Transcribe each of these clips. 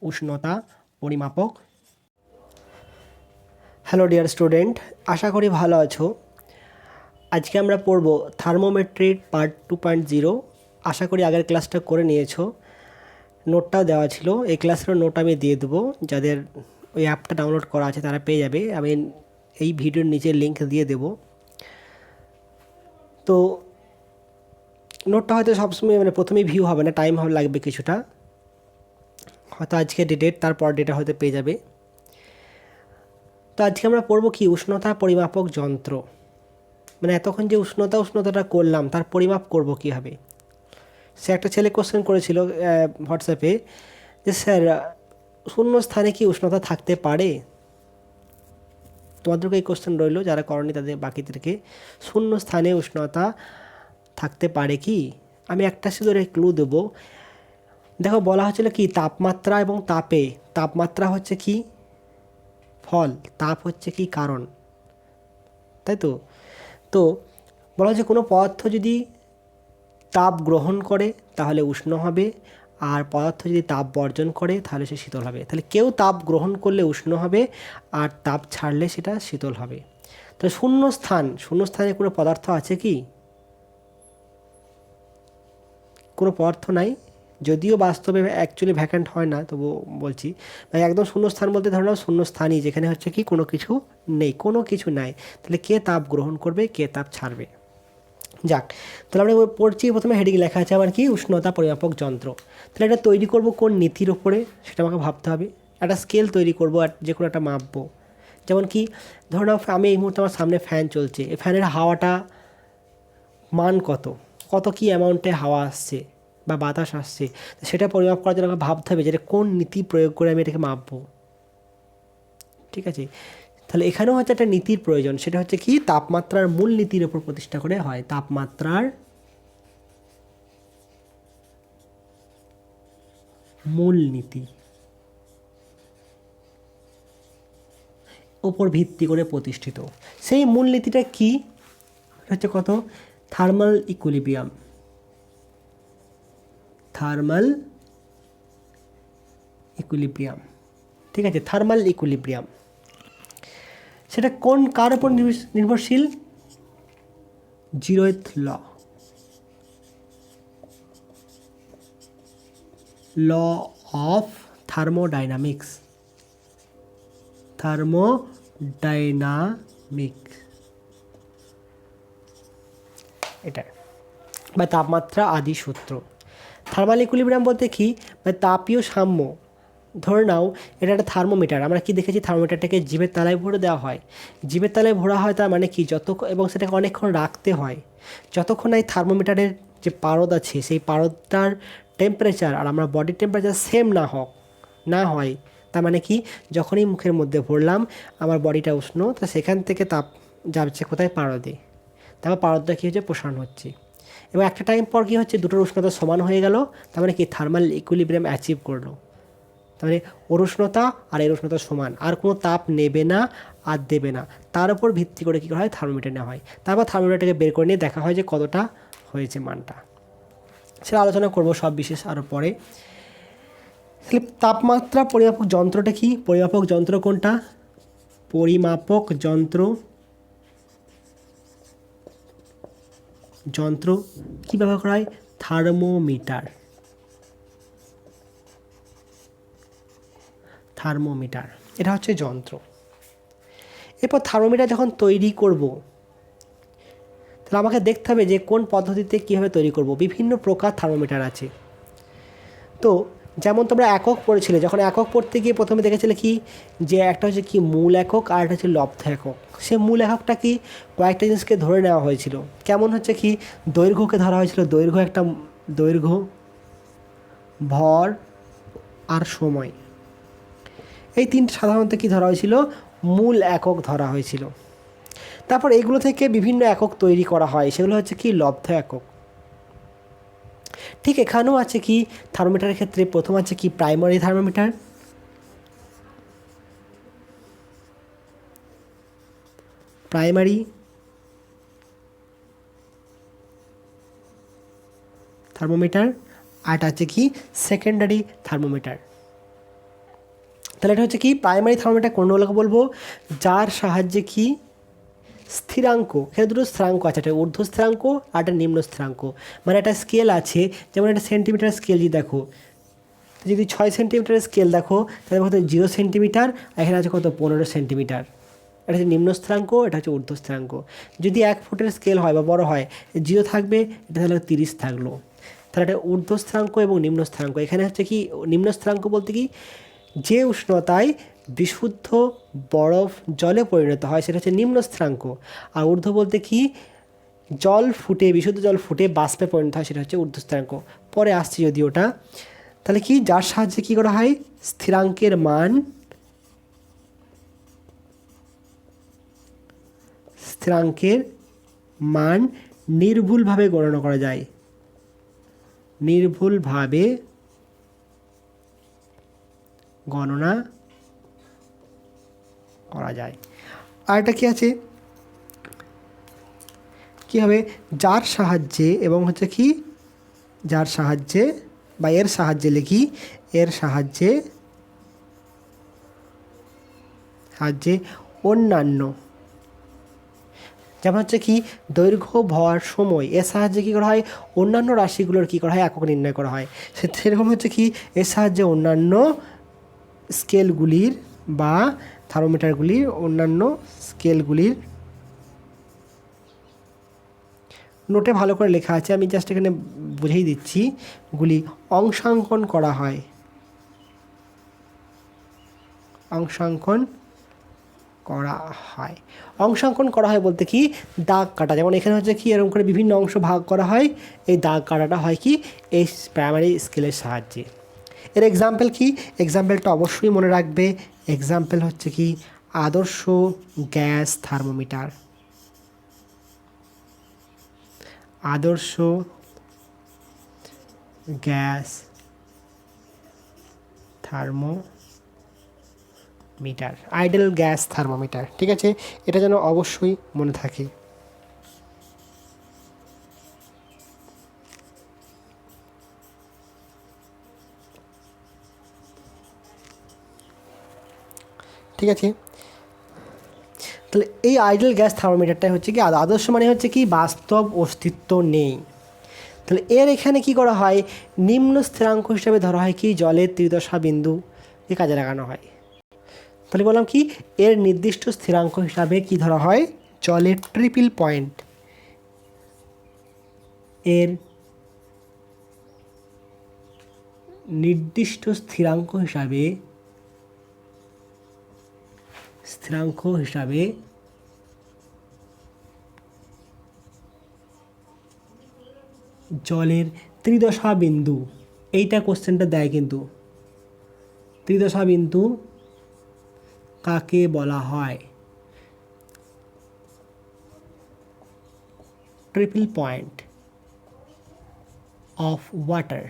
উষ্ণতা পরিমাপক। Hello dear student, আশা করি ভালো আছো। আজকে আমরা পড়ব থার্মোমেট্রির পার্ট 2.0। আশা করি আগের ক্লাসটা করে নিয়েছো, নোটটাও দেওয়া ছিল। এই ক্লাসের নোট আমি দিয়ে দেবো, যাদের ওই অ্যাপটা ডাউনলোড করা আছে তারা পেয়ে যাবে। আমি এই ভিডিওর নিচে লিঙ্ক দিয়ে দেব। তো নোটটা হয়তো সবসময় প্রথমেই ভিউ হবে না, টাইম লাগবে কিছুটা। হয়তো আজকে ডেট, তারপর ডেটা হয়তো পেয়ে যাবে। তো আজকে আমরা পড়ব কি, উষ্ণতা পরিমাপক যন্ত্র। এতক্ষণ যে উষ্ণতাটা করলাম, তার পরিমাপ করব কীভাবে। সে একটা ছেলে কোশ্চেন করেছিল হোয়াটসঅ্যাপে যে স্যার, শূন্য স্থানে কি উষ্ণতা থাকতে পারে? তোমাদেরকে এই কোশ্চেন রইলো, যারা করনি তাদের বাকিদেরকে, শূন্য স্থানে উষ্ণতা থাকতে পারে কি? আমি একটা শুধু ক্লু দেবো। দেখো, বলা হচ্ছিল কি, তাপমাত্রা এবং তাপে। তাপমাত্রা হচ্ছে কি ফল, তাপ হচ্ছে কি কারণ, তাই তো। তো বলা হচ্ছে কোনো পদার্থ যদি তাপ গ্রহণ করে তাহলে উষ্ণ হবে, আর পদার্থ যদি তাপ বর্জন করে তাহলে সে শীতল হবে। তাহলে কেউ তাপ গ্রহণ করলে উষ্ণ হবে, আর তাপ ছাড়লে সেটা শীতল হবে। তাহলে শূন্যস্থানে কোনো পদার্থ আছে কি? কোনো পদার্থ নাই। যদিও বাস্তবে অ্যাকচুয়ালি ভ্যাকান্ট হয় না, তবু বলছি। একদম শূন্যস্থান বলতে ধরে নাও শূন্যস্থানই, যেখানে হচ্ছে কি কোনো কিছু নেই, কোনো কিছু নাই। তাহলে কে তাপ গ্রহণ করবে, কে তাপ ছাড়বে? যাক, তাহলে আমরা পড়ছি। প্রথমে হেডিং লেখা আছে আমার কি, উষ্ণতা পরিমাপক যন্ত্র। তাহলে এটা তৈরি করব কোন নীতির ওপরে, সেটা আমাকে ভাবতে হবে। একটা স্কেল তৈরি করব, আর যে কোনো একটা মাপবো। যেমন কি, ধরো নাও আমি এই মুহূর্তে আমার সামনে ফ্যান চলছে, এই ফ্যানের হাওয়াটা মান কত, কত কি অ্যামাউন্টে হাওয়া আসছে বা বাতাস আসছে, সেটা পরিমাপ করার জন্য আমাকে ভাবতে হবে যে এটা কোন নীতি প্রয়োগ করে আমি এটাকে মাপবো। ঠিক আছে, তাহলে এখানেও হচ্ছে একটা নীতির প্রয়োজন। সেটা হচ্ছে কি, তাপমাত্রার মূল নীতির উপর প্রতিষ্ঠা করে হয়। তাপমাত্রার মূলনীতি ওপর ভিত্তি করে প্রতিষ্ঠিত। সেই মূলনীতিটা কি হচ্ছে, কত, থার্মাল ইকুইলিব্রিয়াম। থার্মাল ইকুইলিব্রিয়াম, ঠিক আছে, থার্মাল ইকুইলিব্রিয়াম। সেটা কার উপর নির্ভরশীল? Zeroth law of thermodynamics. এটা বা তাপমাত্রা আদি সূত্র। থার্মাল ইকুইলিব্রিয়াম বলতে কি, তাপীয় সাম্য। ধরে নাও এটা একটা থার্মোমিটার। আমরা কি দেখেছি, থার্মোমিটারটাকে জিভের তলায় ভরে দেওয়া হয়। জিভের তলায় ভরা হয় তার মানে কি, এবং সেটাকে অনেকক্ষণ রাখতে হয়। যতক্ষণ এই থার্মোমিটারের যে পারদ আছে, সেই পারদটার টেম্পারেচার আর আমার বডির টেম্পারেচার সেম না হয়, তার মানে কি, যখনই মুখের মধ্যে ভরলাম আমার বডিটা উষ্ণ, তা সেখান থেকে তাপ যাচ্ছে কোথায়, পারদে। তারপর পারদটা কী হচ্ছে, প্রসারণ হচ্ছে। এবং একটা টাইম পর কী হচ্ছে, দুটোর উষ্ণতা সমান হয়ে গেল। তার মানে কি, থার্মাল ইকুইলিব্রিয়াম অ্যাচিভ করলো। তার মানে ওর উষ্ণতা আর এর উষ্ণতা সমান, আর কোনো তাপ নেবে না আর দেবে না। তার উপর ভিত্তি করে কী করা হয়, থার্মোমিটার নেওয়া হয়। তারপর থার্মোমিটারটাকে বের করে নিয়ে দেখা হয় যে কতটা হয়েছে মানটা। সেটা আলোচনা করব সব বিশেষ আরও পরে। তাহলে তাপমাত্রা পরিমাপক যন্ত্রটা কি, পরিমাপক যন্ত্র কোনটা? পরিমাপক যন্ত্র কি ব্যবহার করা হয়? থার্মোমিটার। এটা হচ্ছে যন্ত্র। এরপর থার্মোমিটার যখন তৈরি করব, তাহলে আমাকে দেখতে হবে যে কোন পদ্ধতিতে কীভাবে তৈরি করব। বিভিন্ন প্রকার থার্মোমিটার আছে। তো যেমন তোমরা একক পড়েছিলে, যখন একক পড়তে গিয়ে প্রথমে দেখেছিলে কি, যে একটা হচ্ছে কি মূল একক, আর একটা হচ্ছে লব্ধ একক। সে মূল এককটা কি, কয়েকটা জিনিসকে ধরে নেওয়া হয়েছিল। কেমন হচ্ছে কি, দৈর্ঘ্যকে ধরা হয়েছিল, দৈর্ঘ্য, ভর আর সময়। এই তিনটে সাধারণত কি ধরা হয়েছিল, মূল একক ধরা হয়েছিল। তারপর এগুলো থেকে বিভিন্ন একক তৈরি করা হয়, সেগুলো হচ্ছে কি, লব্ধ একক। ঠিক এখানেও আছে কি, থার্মোমিটারের ক্ষেত্রে প্রথম আছে কি, প্রাইমারি থার্মোমিটার। প্রাইমারি থার্মোমিটার, আর আছে কি, সেকেন্ডারি থার্মোমিটার। তাহলে এটা হচ্ছে কি প্রাইমারি থার্মোমিটার কোনগুলোকে বলবো, যার সাহায্যে কি স্থিরাঙ্ক, এখানে দুটো স্থিরাঙ্ক আছে, একটা ঊর্ধ্ব স্থিরাঙ্ক আর একটা নিম্ন স্থিরাঙ্ক। মানে একটা স্কেল আছে, যেমন একটা সেন্টিমিটার স্কেল যদি দেখো, যদি 6 সেন্টিমিটারের স্কেল দেখো তাহলে কত 0 সেন্টিমিটার, আর এখানে আছে কত 15 সেন্টিমিটার। এটা হচ্ছে নিম্ন স্থিরাঙ্ক, এটা হচ্ছে ঊর্ধ্ব স্থিরাঙ্ক। যদি 1 ফুটের স্কেল হয় বা বড় হয়, 0 থাকবে, এটা তাহলে 30 থাকলো। তাহলে এটা ঊর্ধ্ব স্থিরাঙ্ক এবং নিম্ন স্থিরাঙ্ক। এখানে হচ্ছে কি নিম্ন স্থিরাঙ্ক বলতে কি, যে উষ্ণতায় বিশুদ্ধ বরফ জলে পরিণত হয় সেটা হচ্ছে নিম্ন স্থিরাঙ্ক। আর ঊর্ধ্ব বলতে কি, জল ফুটে, বিশুদ্ধ জল ফুটে বাষ্পে পরিণত হয়, সেটা হচ্ছে ঊর্ধ্ব স্থিরাঙ্ক। পরে আসছে যদি ওটা, তাহলে কি যার সাহায্যে কী করা হয়, স্থিরাঙ্কের মান নির্ভুলভাবে গণনা করা যায়, নির্ভুলভাবে গণনা করা যায়। আর এটা কি আছে, কি হবে, যার সাহায্যে, এবং হচ্ছে কি যার সাহায্যে বা এর সাহায্যে লিখি, এর সাহায্যে অন্যান্য, যেমন হচ্ছে কি দৈর্ঘ্য, ভর, সময়, এর সাহায্যে কী করা হয়, অন্যান্য রাশিগুলোর কী করা হয়, একক নির্ণয় করা হয়। সেরকম হচ্ছে কি এর সাহায্যে অন্যান্য স্কেলগুলির বা থার্মোমিটারগুলির, অন্যান্য স্কেলগুলির, নোটে ভালো করে লেখা আছে, আমি জাস্ট এখানে বুঝিয়ে দিচ্ছি, গুলি অংশাঙ্কন করা হয়, অংশাঙ্কন করা হয় বলতে কি দাগ কাটা, যেমন এখানে হচ্ছে কি এরকম করে বিভিন্ন অংশ ভাগ করা হয়, এই দাগ কাটাটা হয় কি এই প্রাইমারি স্কেলের সাহায্যে। এর এক্সাম্পল কি, এক্সাম্পলটা অবশ্যই মনে রাখবে, এক্সাম্পল হচ্ছে কি আদর্শ গ্যাস থার্মোমিটার, আদর্শ gas thermometer, idol gas thermometer. ঠিক আছে, এটা যেন অবশ্যই মনে থাকে। ঠিক আছে, তাহলে এই আইডল গ্যাস থার্মোমিটারটাই হচ্ছে কি আদর্শ, মানে হচ্ছে কি বাস্তব অস্তিত্ব নেই। তাহলে এর এখানে কি করা হয়, নিম্ন স্থিরাঙ্ক হিসাবে ধরা হয় কি জলের ত্রিদশা বিন্দুকে কাজে লাগানো হয়। তাহলে বললাম কি এর নির্দিষ্ট স্থিরাঙ্ক হিসাবে কি ধরা হয়, জলের ট্রিপল পয়েন্ট, এর নির্দিষ্ট স্থিরাঙ্ক হিসাবে জলের ত্রিদশা বিন্দু, এইটা কোশ্চেনটা দেয় কিন্তু, ত্রিদশা বিন্দু কাকে বলা হয়, ট্রিপল পয়েন্ট অফ ওয়াটার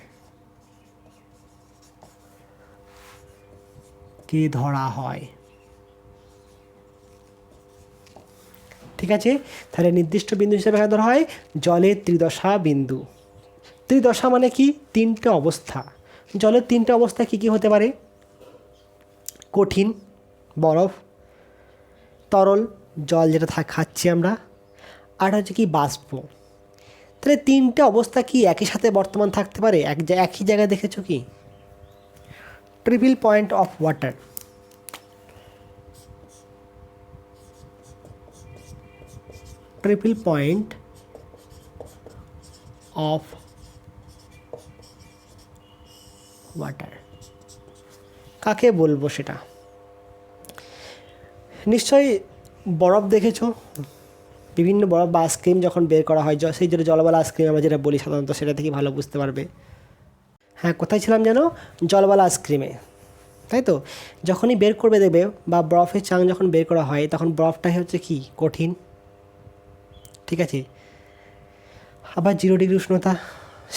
কে ধরা হয়। ঠিক আছে, তাহলে নির্দিষ্ট বিন্দু হিসেবে ধরা হয় জলের ত্রিদশা বিন্দু। ত্রিদশা মানে কি তিনটে অবস্থা, জলের তিনটে অবস্থা কি কি হতে পারে, কঠিন বরফ, তরল জল যেটা খাচ্ছি আমরা, আর হচ্ছে কি বাষ্প। তাহলে তিনটে অবস্থা কি একই সাথে বর্তমান থাকতে পারে, একই জায়গায় দেখেছো কি, triple point of water, triple point of water কাকে বলবো সেটা, নিশ্চয়ই বরফ দেখেছো, বিভিন্ন বরফ বা আইসক্রিম যখন বের করা হয়, সেই যেটা জলবালা আইসক্রিম আমরা যেটা বলি সাধারণত, সেটা থেকে ভালো বুঝতে পারবে। হ্যাঁ, কোথায় ছিলাম যেন, জলবালা আইসক্রিমে, তাই তো। যখনই বের করবে দেবে বা বরফের চাং যখন বের করা হয়, তখন বরফটাই হচ্ছে কি কঠিন। ঠিক আছে, আবার 0 ডিগ্রি উষ্ণতা,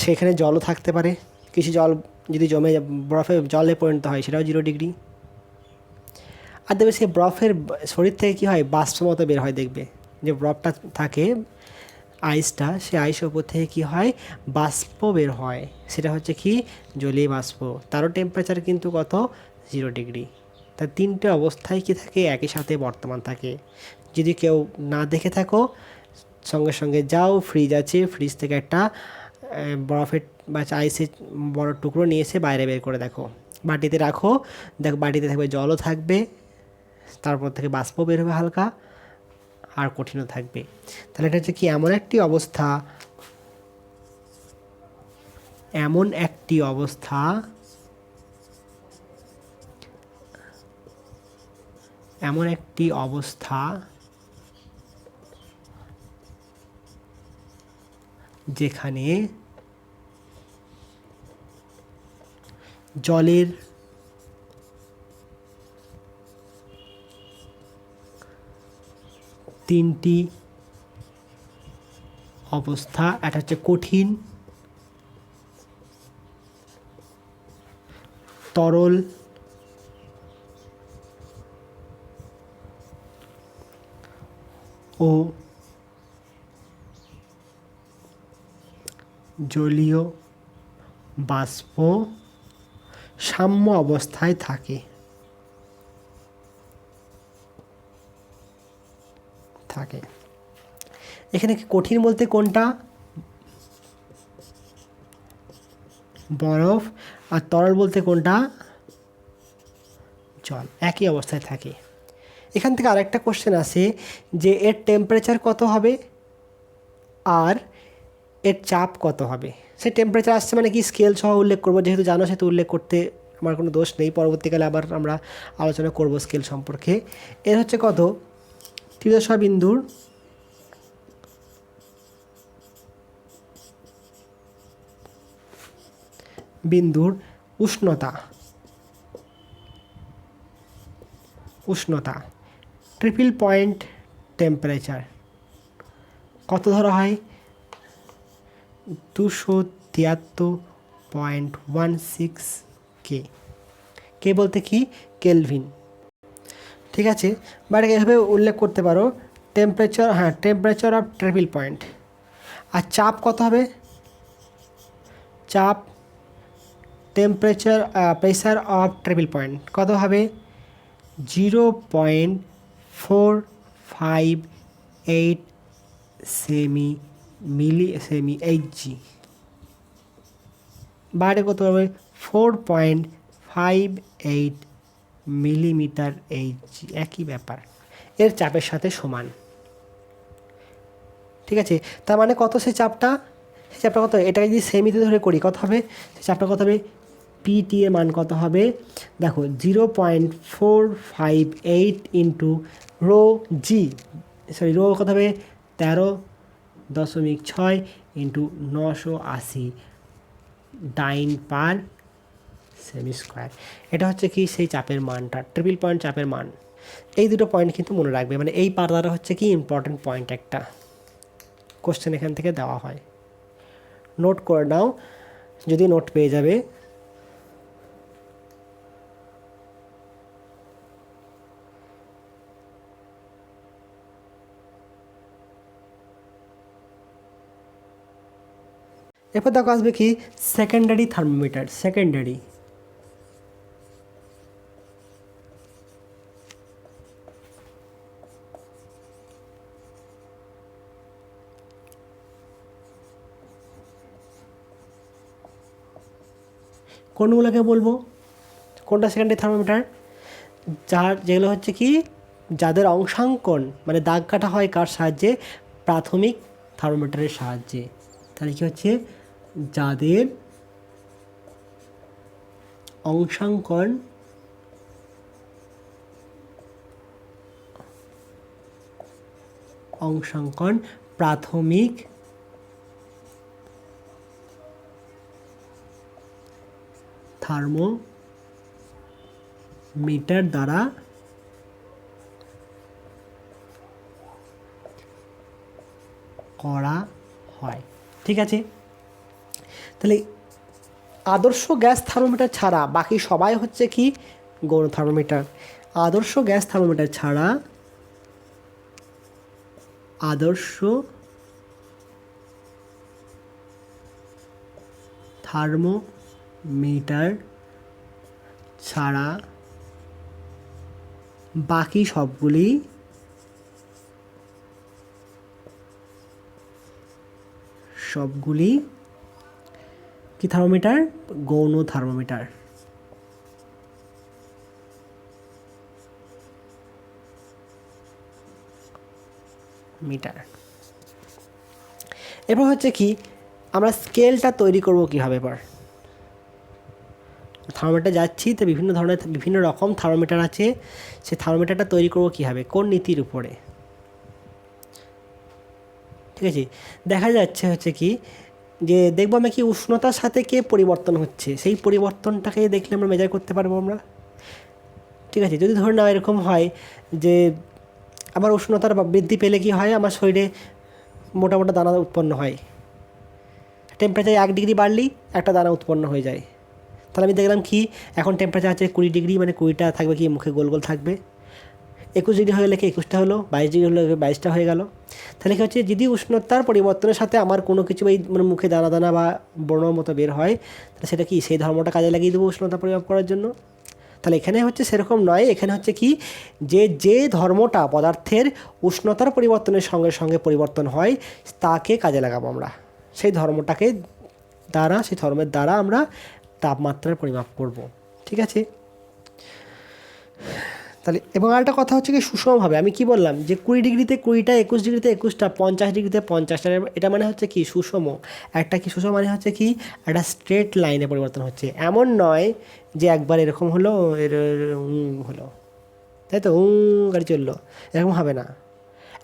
সেখানে জলও থাকতে পারে, কিছু জল যদি জমে বরফে জলে পরিণত হয় সেটাও 0 ডিগ্রি। আর দেখবে সেই বরফের শরীর থেকে কী হয়, বাষ্প মতো বের হয়, দেখবে যে বরফটা থাকে আইসটা, সেই আইসের উপর থেকে কী হয়, বাষ্প বের হয়, সেটা হচ্ছে কি জলীয় বাষ্প, তারও টেম্পারেচার কিন্তু কত 0 ডিগ্রি। তা তিনটে অবস্থায় কি থাকে, একই সাথে বর্তমান থাকে। যদি কেউ না দেখে থাকো, সঙ্গে সঙ্গে যাও, ফ্রিজ আছে, ফ্রিজ থেকে একটা বরফের বা আইসের বড় টুকরো নিয়ে এসে বাইরে বের করে দেখো, বাটিতে রাখো, দেখো বাটিতে থাকবে জলও থাকবে, তারপর থেকে বাষ্প বের হবে হালকা, আর কঠিনও থাকবে। তাহলে এটা হচ্ছে কি, এমন একটি অবস্থা, এমন একটি অবস্থা এমন একটি অবস্থা যেখানে জলের তিনটি অবস্থা, একটা হচ্ছে কঠিন, তরল ও জলীয় বাষ্প সাম্য অবস্থায় থাকে। এখানে কঠিন বলতে কোনটা, বরফ, আর তরল বলতে কোনটা, জল, একই অবস্থায় থাকে। এখান থেকে আরেকটা কোশ্চেন আসে যে এর টেম্পারেচার কত হবে আর এর চাপ কত হবে। সে টেম্পারেচার আসছে মানে কি, স্কেল সহ উল্লেখ করবো, যেহেতু জানো সেহেতু উল্লেখ করতে আমার কোনো দোষ নেই, পরবর্তীকালে আবার আমরা আলোচনা করব স্কেল সম্পর্কে। এর হচ্ছে কত, ত্রিদশা বিন্দুর উষ্ণতা ট্রিপল পয়েন্ট টেম্পারেচার কত ধরা হয়, 273.16 কে বলতে কি, কেলভিন। ঠিক আছে, বাট এভাবে উল্লেখ করতে পারো টেম্পারেচার, হ্যাঁ টেম্পারেচার অফ ট্রিপল পয়েন্ট। আর চাপ কত হবে, চাপ প্রেসার অফ ট্রিপল পয়েন্ট কত হবে, 0.458 সেমি এইচজি, বাইরে কত হবে 4.58 মিলিমিটার এইচজি, একই ব্যাপার, এর চাপের সাথে সমান। ঠিক আছে, তার মানে কত সেই চাপটা কত, এটাকে যদি সেমিতে ধরে করি কত হবে, সেই চাপটা কত হবে, পিটি এর মান কত হবে, দেখো 0.458 ইন্টু রো জি, সরি রো কত হবে 13.6 ইন্টু 980 ডাইন পার সেমি স্কোয়ার। এটা হচ্ছে কি সেই চাপের মানটা, ট্রিপল পয়েন্ট চাপের মান। এই দুটো পয়েন্ট কিন্তু মনে রাখবে, মানে এই পার্টটা হচ্ছে কি ইম্পর্টেন্ট পয়েন্ট, একটা কোশ্চেন এখান থেকে দেওয়া হয়, নোট করে নাও, যদি নোট পেয়ে যাবে। এরপর দেখো আসবে কি সেকেন্ডারি থার্মোমিটার। সেকেন্ডারি কোনগুলোকে বলবো, কোনটা সেকেন্ডারি থার্মোমিটার, যেগুলো হচ্ছে কি যাদের অংশাঙ্কন মানে দাগ কাটা হয় কার সাহায্যে, প্রাথমিক থার্মোমিটারের সাহায্যে। তাহলে কি হচ্ছে, যাদের অংশাঙ্কন প্রাথমিক থার্মোমিটার দ্বারা করা হয়। ঠিক আছে, তাহলে আদর্শ গ্যাস থার্মোমিটার ছাড়া বাকি সবাই হচ্ছে কি গৌণ থার্মোমিটার। আদর্শ গ্যাস থার্মোমিটার ছাড়া আদর্শ থার্মোমিটার ছাড়া বাকি সবগুলি কি থার্মোমিটার? গৌণ থার্মোমিটার। মিটার। এরপর হচ্ছে কি, আমরা স্কেলটা তৈরি করব কীভাবে? এবার থার্মোমিটার যাচ্ছি, তো বিভিন্ন রকম থার্মোমিটার আছে, সে থার্মোমিটারটা তৈরি করব কীভাবে, কোন নীতির উপরে? ঠিক আছে, দেখা যাচ্ছে হচ্ছে কি যে দেখবো আমরা কি উষ্ণতার সাথে কে পরিবর্তন হচ্ছে, সেই পরিবর্তনটাকে দেখলে আমরা মেজার করতে পারবো আমরা। ঠিক আছে, যদি ধরে নাও এরকম হয় যে আমার উষ্ণতার বৃদ্ধি পেলে কি হয়, আমার শরীরে মোটা মোটা দানা উৎপন্ন হয়। টেম্পারেচার 1 ডিগ্রি বাড়লেই একটা দানা উৎপন্ন হয়ে যায়। তাহলে আমি দেখলাম কি, এখন টেম্পারেচার আছে 20 ডিগ্রি, মানে 20টা থাকবে কি মুখে গোল গোল থাকবে। 21 ডিগ্রি হয়ে গেলে কি 21টা হলো, 22 ডিগ্রি হলে 22টা হয়ে গেল। তাহলে কী হচ্ছে, যদি উষ্ণতার পরিবর্তনের সাথে আমার কোনো কিছু এই মানে মুখে দানা দানা বা ব্রণর মতো বের হয়, তাহলে সেটা কি সেই ধর্মটা কাজে লাগিয়ে দেবো উষ্ণতা পরিমাপ করার জন্য। তাহলে এখানে হচ্ছে সেরকম নয়, এখানে হচ্ছে কি যে ধর্মটা পদার্থের উষ্ণতার পরিবর্তনের সঙ্গে সঙ্গে পরিবর্তন হয় তাকে কাজে লাগাবো আমরা। সেই ধর্মের দ্বারা আমরা তাপমাত্রার পরিমাপ করব। ঠিক আছে, তাহলে এবং আরেকটা কথা হচ্ছে কি সুষমভাবে, আমি কি বললাম যে 20 ডিগ্রিতে 20টা, 21 ডিগ্রিতে 21টা, 50 ডিগ্রিতে 50টা, এটা মানে হচ্ছে কি সুষম। একটা কি সুষম মানে হচ্ছে কি একটা স্ট্রেট লাইনে পরিবর্তন হচ্ছে, এমন নয় যে একবার এরকম হলো হলো, তাই তো গাড়ি চললো, এরকম হবে না।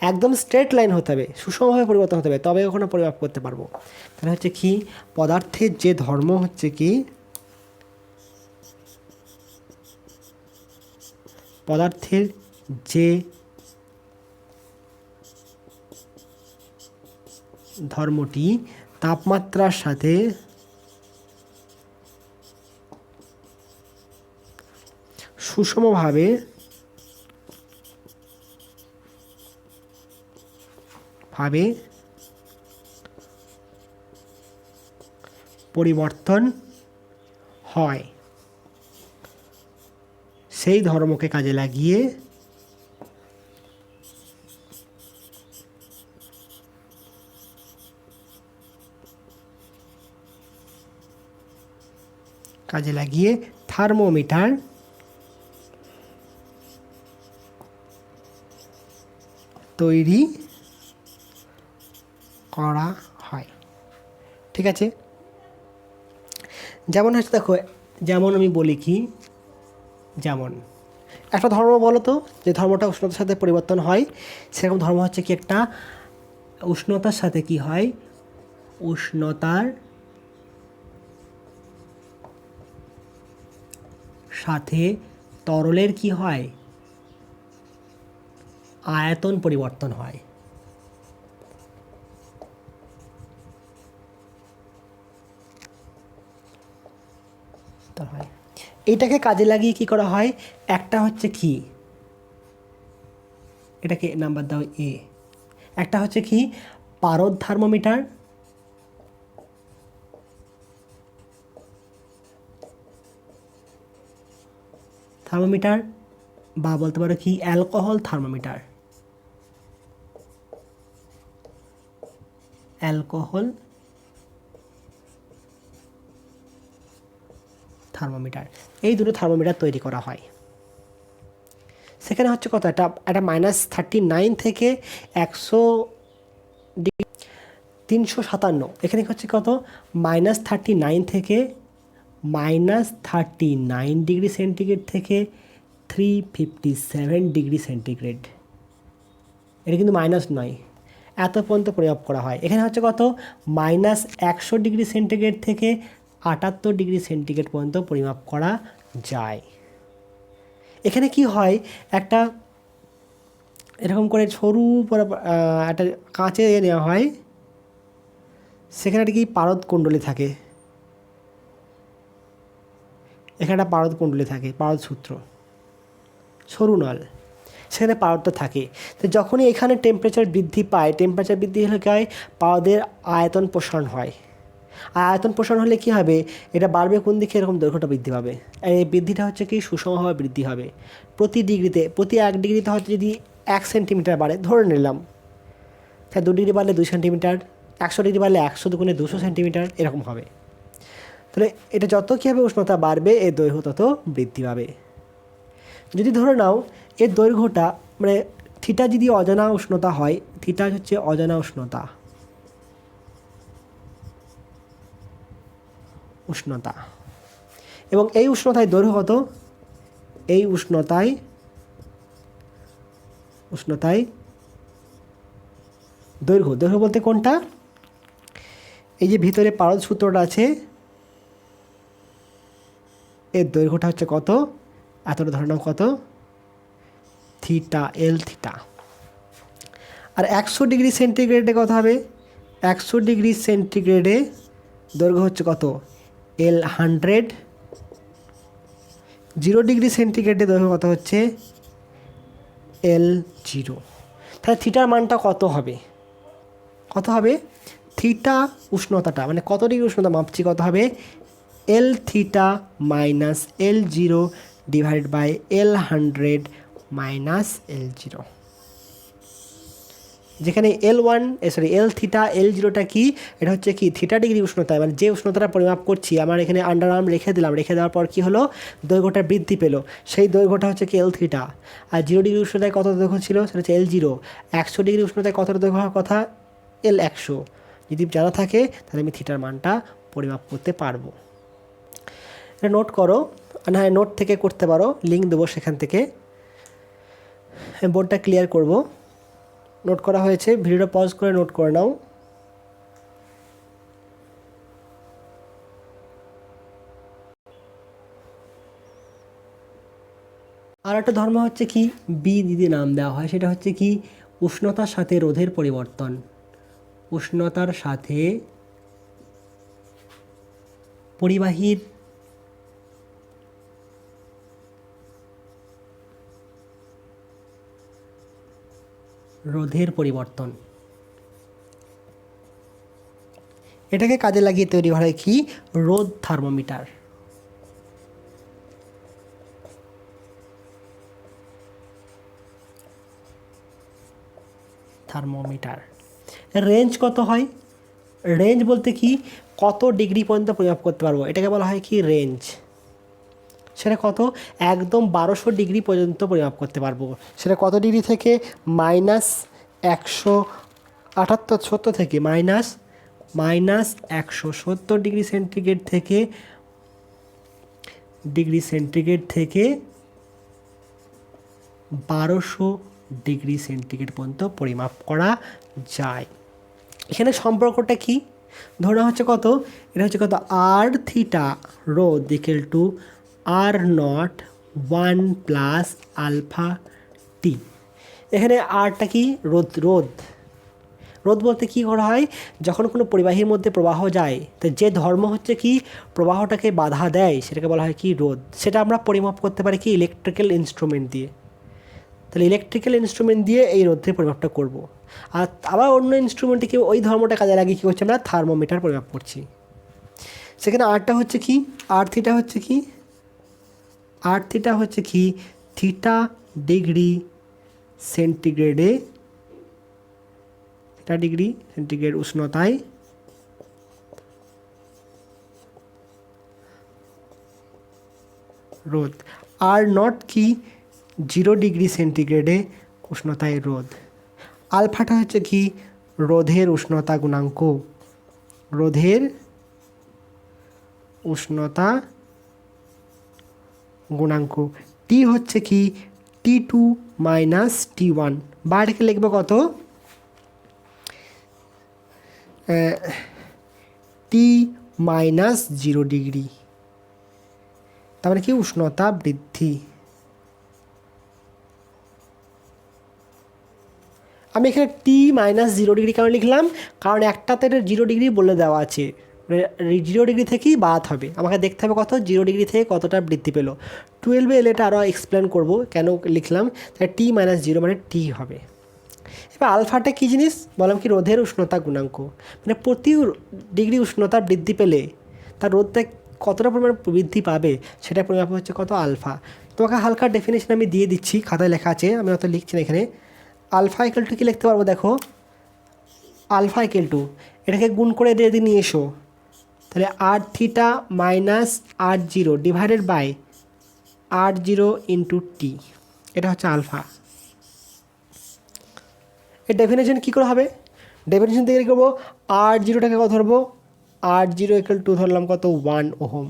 একদম স্ট্রেট লাইন হতে হবে, সুষমভাবে পরিবর্তন হতে হবে, তবে ওখানে পরিমাপ করতে পারবো। তাহলে হচ্ছে কি পদার্থের যে ধর্ম হচ্ছে কি, পদার্থের যে ধর্মটি তাপমাত্রার সাথে সুষমভাবে পরিবর্তন হয়, সেই ধর্মকে কাজে লাগিয়ে থার্মোমিটার তৈরি করা হয়। ঠিক আছে, যেমন হচ্ছে দেখো, যেমন আমি বলি কি, যেমন একটা ধর্ম বলো তো যে ধর্মটা উষ্ণতার সাথে পরিবর্তন হয়, সেরকম ধর্ম হচ্ছে কি একটা উষ্ণতার সাথে কি হয়, উষ্ণতার সাথে তরলের কি হয়, আয়তন পরিবর্তন হয়। এইটাকে কাজে লাগিয়ে কি করা হয়, একটা হচ্ছে কি, এটাকে নাম্বার দাও এ, একটা হচ্ছে কি পারদ থার্মোমিটার, বা বলতে পারো কি অ্যালকোহল থার্মোমিটার, এই দুটো থার্মোমিটার তৈরি করা হয়। সেখানে হচ্ছে কত, একটা -39 থেকে 100 ডিগ্রি 357, এখানে হচ্ছে কত -39 থেকে -39 ডিগ্রি সেন্টিগ্রেড থেকে 357 ডিগ্রি সেন্টিগ্রেড, এটা কিন্তু মাইনাস নয়, এত পর্যন্ত পরিমাপ করা হয়। এখানে হচ্ছে কত -100 ডিগ্রি সেন্টিগ্রেড থেকে 78 ডিগ্রি সেন্টিগ্রেড পর্যন্ত পরিমাপ করা যায়। এখানে কি হয়, একটা এরকম করে সরু একটা কাঁচে নেওয়া হয়, সেখানে একটা কি পারদ কুণ্ডলী থাকে, এখানে একটা পারদ কুণ্ডলী থাকে, পারদ সূত্র, সরু নল, সেখানে পারদটা থাকে। তো যখনই এখানে টেম্পারেচার বৃদ্ধি পায়, টেম্পারেচার বৃদ্ধি হলে কি হয়, পারদের আয়তন প্রসারণ হয়, আর আয়তন প্রসারণ হলে কী হবে, এটা বাড়বে কোন দিকে, এরকম দৈর্ঘ্যটা বৃদ্ধি পাবে। আর এই বৃদ্ধিটা হচ্ছে কি সুষমভাবে বৃদ্ধি হবে প্রতি ডিগ্রিতে, প্রতি 1 ডিগ্রিতে হয়তো যদি 1 সেন্টিমিটার বাড়ে ধরে নিলাম, তাই 2 ডিগ্রি বাড়লে 2 সেন্টিমিটার, 100 ডিগ্রি বাড়লে 100 দুগুণে 200 সেন্টিমিটার এরকম হবে। তাহলে এটা যত কী হবে উষ্ণতা বাড়বে এর দৈর্ঘ্য তত বৃদ্ধি পাবে। যদি ধরে নাও এর দৈর্ঘ্যটা মানে থিটা যদি অজানা উষ্ণতা হয়, থিটা হচ্ছে অজানা উষ্ণতা, এবং এই উষ্ণতায় দৈর্ঘ্য কত, এই উষ্ণতায় দৈর্ঘ্য বলতে কোনটা, এই যে ভিতরে পারদ সূত্রটা আছে এর দৈর্ঘ্যটা হচ্ছে কত, এতটা ধরে নাও কত, থিটা, এল থিটা। আর 100 ডিগ্রি সেন্টিগ্রেডে কত হবে, 100 ডিগ্রি সেন্টিগ্রেডে দৈর্ঘ্য হচ্ছে কত, এল 100। 0 ডিগ্রি সেন্টিগ্রেডে দৈর্ঘ্য কত হচ্ছে, এল 0। তাহলে থিটার মানটা কত হবে, থিটা উষ্ণতাটা মানে কত ডিগ্রি উষ্ণতা মাপছি, কত হবে, L theta minus L 0 divide by L 100 minus L 0, যেখানে এল থিটা এল 0টা কি, এটা হচ্ছে কি থিটা ডিগ্রি উষ্ণতায় মানে যে উষ্ণতাটা পরিমাপ করছি, আমার এখানে আন্ডার আর্ম রেখে দিলাম, রেখে দেওয়ার পর কী হলো, দৈর্ঘ্যটা বৃদ্ধি পেলো, সেই দৈর্ঘ্যটা হচ্ছে কি এল থিটা। আর 0 ডিগ্রি উষ্ণতায় কত দৈর্ঘ্য ছিল, সেটা হচ্ছে এল 0। 100 ডিগ্রি উষ্ণতায় কতটা দৈর্ঘ্য হওয়ার কথা, এল 100। যদি জানা থাকে তাহলে আমি থিটার মানটা পরিমাপ করতে পারবো। এটা নোট করো, না হয় নোট থেকে করতে পারো, লিঙ্ক দেবো সেখান থেকে, বোর্ডটা ক্লিয়ার করব। নোট করা হয়েছে, ভিডিওটা পজ করে নোট করে নাও। আর একটা ধর্ম হচ্ছে কি বি দিদি নাম দেওয়া হয়, সেটা হচ্ছে কি উষ্ণতার সাথে রোধের পরিবর্তন, উষ্ণতার সাথে পরিবাহীর রোধের পরিবর্তন। এটাকে কাজে লাগিয়ে তৈরি হয় কি রোধ থার্মোমিটার। রেঞ্জ কত হয়, রেঞ্জ বলতে কি কত ডিগ্রি পর্যন্ত পরিমাপ করতে পারবো, এটাকে বলা হয় কি রেঞ্জ। সেটা কত, একদম 1200 ডিগ্রি পর্যন্ত পরিমাপ করতে পারবো। সেটা কত ডিগ্রি থেকে, -178 থেকে -170 ডিগ্রি সেন্টিগ্রেড থেকে 1200 ডিগ্রি সেন্টিগ্রেড পর্যন্ত পরিমাপ করা যায়। এখানে সম্পর্কটা কি, ধরা হচ্ছে কত, এটা হচ্ছে কত, আর থিটা রোধ equal to R naught 1 plus alpha t. এখানে আরটা কি রোধ বলতে কি করা হয়, যখন কোনো পরিবাহীর মধ্যে প্রবাহ যায় তো যে ধর্ম হচ্ছে কি প্রবাহটাকে বাধা দেয় সেটাকে বলা হয় কি রোধ। সেটা আমরা পরিমাপ করতে পারি কি ইলেকট্রিক্যাল ইনস্ট্রুমেন্ট দিয়ে। তাহলে ইলেকট্রিক্যাল ইনস্ট্রুমেন্ট দিয়ে এই রোধের পরিমাপটা করব। আর আবার অন্য ইনস্ট্রুমেন্টে কি ওই ধর্মটা কাজে লাগিয়ে কী করছি আমরা থার্মোমিটার পরিমাপ করছি। সেখানে আরটা হচ্ছে কি, আর থিটা হচ্ছে কি থিটা ডিগ্রি সেন্টিগ্রেডে, থিটা ডিগ্রি সেন্টিগ্রেড উষ্ণতায় রোধ। আর নট কি 0 ডিগ্রি সেন্টিগ্রেডে উষ্ণতায় রোধ। আলফাটা হচ্ছে কি রোধের উষ্ণতা গুণাঙ্ক, টি হচ্ছে কি T2 মাইনাস T1, বাইরেকে লিখবো কত, T মাইনাস 0 ডিগ্রি, তার মানে কি উষ্ণতা বৃদ্ধি। আমি এখানে টি মাইনাস 0 ডিগ্রি কেন লিখলাম, কারণ একটাতে 0 ডিগ্রি বলে দেওয়া আছে, 0 ডিগ্রি থেকেই বাদ হবে, আমাকে দেখতে হবে কত 0 ডিগ্রি থেকে কতটা বৃদ্ধি পেলো। 12 এলে এটা আরও এক্সপ্লেন করবো কেন লিখলাম, তাই টি মাইনাস 0 মানে টি হবে। এবার আলফাটা কী জিনিস বললাম কি রোধের উষ্ণতা গুণাঙ্ক, মানে প্রতি ডিগ্রি উষ্ণতা বৃদ্ধি পেলে তার রোধটা কতটা পরিমাণ বৃদ্ধি পাবে সেটা পরিমাপ হচ্ছে কত আলফা। তোমাকে হালকা ডেফিনেশন আমি দিয়ে দিচ্ছি, খাতায় লেখা আছে, আমি অত লিখছি না এখানে। আলফা ইকুয়াল টু কী লিখতে পারবো দেখো, আলফা ইকুয়াল টু এটাকে গুণ করে দিয়ে নিয়ে এসো, তাহলে R theta minus R zero divided by R zero into T, এটা হচ্ছে আলফা। এর ডেফিনেশন কী করে হবে, ডেফিনেশন থেকে কী করবো, আর জিরোটাকে কত ধরবো, আর জিরো ইকুয়াল টু ধরলাম কত 1 ওহম।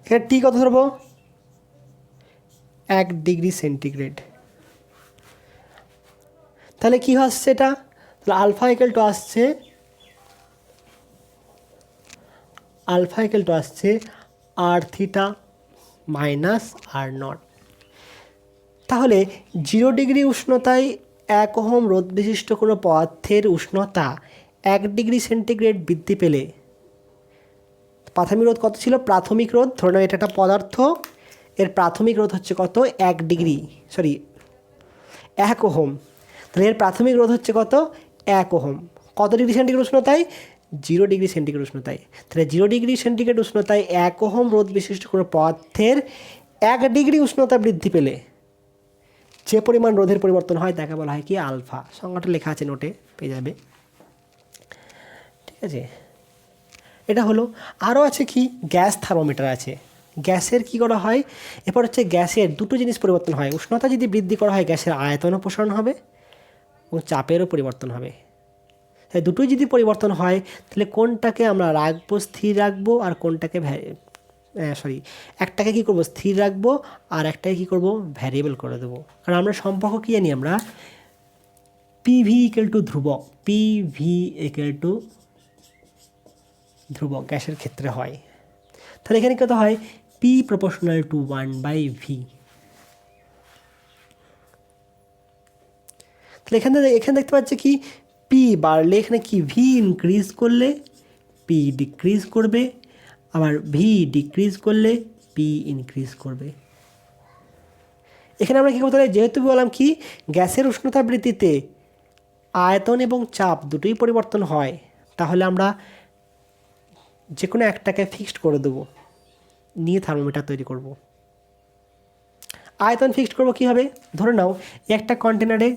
এখানে টি কত ধরবো, 1 ডিগ্রি সেন্টিগ্রেড। তাহলে কী আসছে এটা, তাহলে আলফা ইকুয়াল টু আসছে, আলফা ইকুয়াল টু আসছে আর থিটা মাইনাস আর নট। তাহলে 0 ডিগ্রি উষ্ণতায় 1 ওহম রোধ বিশিষ্ট কোনো পদার্থের উষ্ণতা 1 ডিগ্রি সেন্টিগ্রেড বৃদ্ধি পেলে প্রাথমিক রোধ কত ছিল, প্রাথমিক রোধ ধরে নাও এটা একটা পদার্থ, এর প্রাথমিক রোধ হচ্ছে কত 1 ডিগ্রি, সরি 1 ওহম, তাহলে এর প্রাথমিক রোধ হচ্ছে কত 1 ওহম, কত ডিগ্রি সেন্টিগ্রেড উষ্ণতায়, 0 ডিগ্রি সেন্টিগ্রেড উষ্ণতায়। তাহলে 0 ডিগ্রি সেন্টিগ্রেড উষ্ণতায় 1 ওহম রোধ বিশিষ্ট কোনো পদার্থের 1 ডিগ্রি উষ্ণতা বৃদ্ধি পেলে যে পরিমাণ রোধের পরিবর্তন হয় তাকে বলা হয় কি আলফা। সংজ্ঞাটা লেখা আছে নোটে, পেয়ে যাবে, ঠিক আছে। এটা হলো, আরও আছে কি গ্যাস থার্মোমিটার আছে। গ্যাসের কি করা হয়, এরপর হচ্ছে গ্যাসের দুটো জিনিস পরিবর্তন হয়, উষ্ণতা যদি বৃদ্ধি করা হয় গ্যাসের আয়তনও প্রসারণ হবে এবং চাপেরও পরিবর্তন হবে। তাই দুটোই যদি পরিবর্তন হয় তাহলে কোনটাকে আমরা রাখবো, স্থির রাখবো, আর কোনটাকে একটাকে কী করবো স্থির রাখবো আর একটাকে কী করবো ভ্যারিয়েবল করে দেবো। কারণ আমরা সম্পর্ক কী জানি, আমরা পিভি ইকুয়াল টু ধ্রুবক, পিভি ইকুয়াল টু ধ্রুবক গ্যাসের ক্ষেত্রে হয়। তাহলে এখানে কত হয়, পি প্রপোর্শনাল টু 1/v। তাহলে এখানে দেখতে পাচ্ছি কি পি বাড়লে এখানে কি ভি ইনক্রিজ করলে পি ডিক্রিজ করবে, আবার ভি ডিক্রিজ করলে পি ইনক্রিজ করবে। এখানে আমরা কী করতে পারি, যেহেতু বললাম কি গ্যাসের উষ্ণতা বৃদ্ধিতে আয়তন এবং চাপ দুটোই পরিবর্তন হয়, তাহলে আমরা যে কোনো একটাকে ফিক্সড করে দেবো, নিয়ে থার্মোমিটার তৈরি করব। আয়তন ফিক্সড করবো কীভাবে, ধরে নাও একটা কন্টেনারে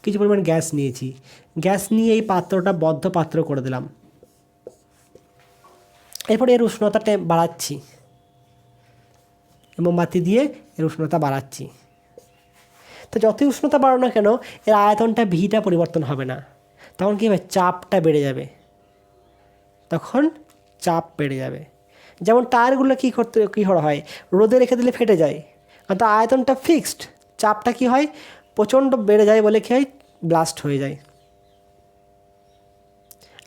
কিছু পরিমাণ গ্যাস নিয়েছি, গ্যাস নিয়ে এই পাত্রটা বদ্ধ পাত্র করে দিলাম, এরপরে এর উষ্ণতাটা বাড়াচ্ছি, মোমবাতি দিয়ে এর উষ্ণতা বাড়াচ্ছি। তো যতই উষ্ণতা বাড়ো না কেন এর আয়তনটা ভিটা পরিবর্তন হবে না, তখন কী হবে চাপটা বেড়ে যাবে, তখন চাপ বেড়ে যাবে। যেমন টায়ারগুলো কী করা হয়, রোদে রেখে দিলে ফেটে যায়, কারণ তার আয়তনটা ফিক্সড, চাপটা কি হয় প্রচণ্ড বেড়ে যায় বলে কী হয় ব্লাস্ট হয়ে যায়।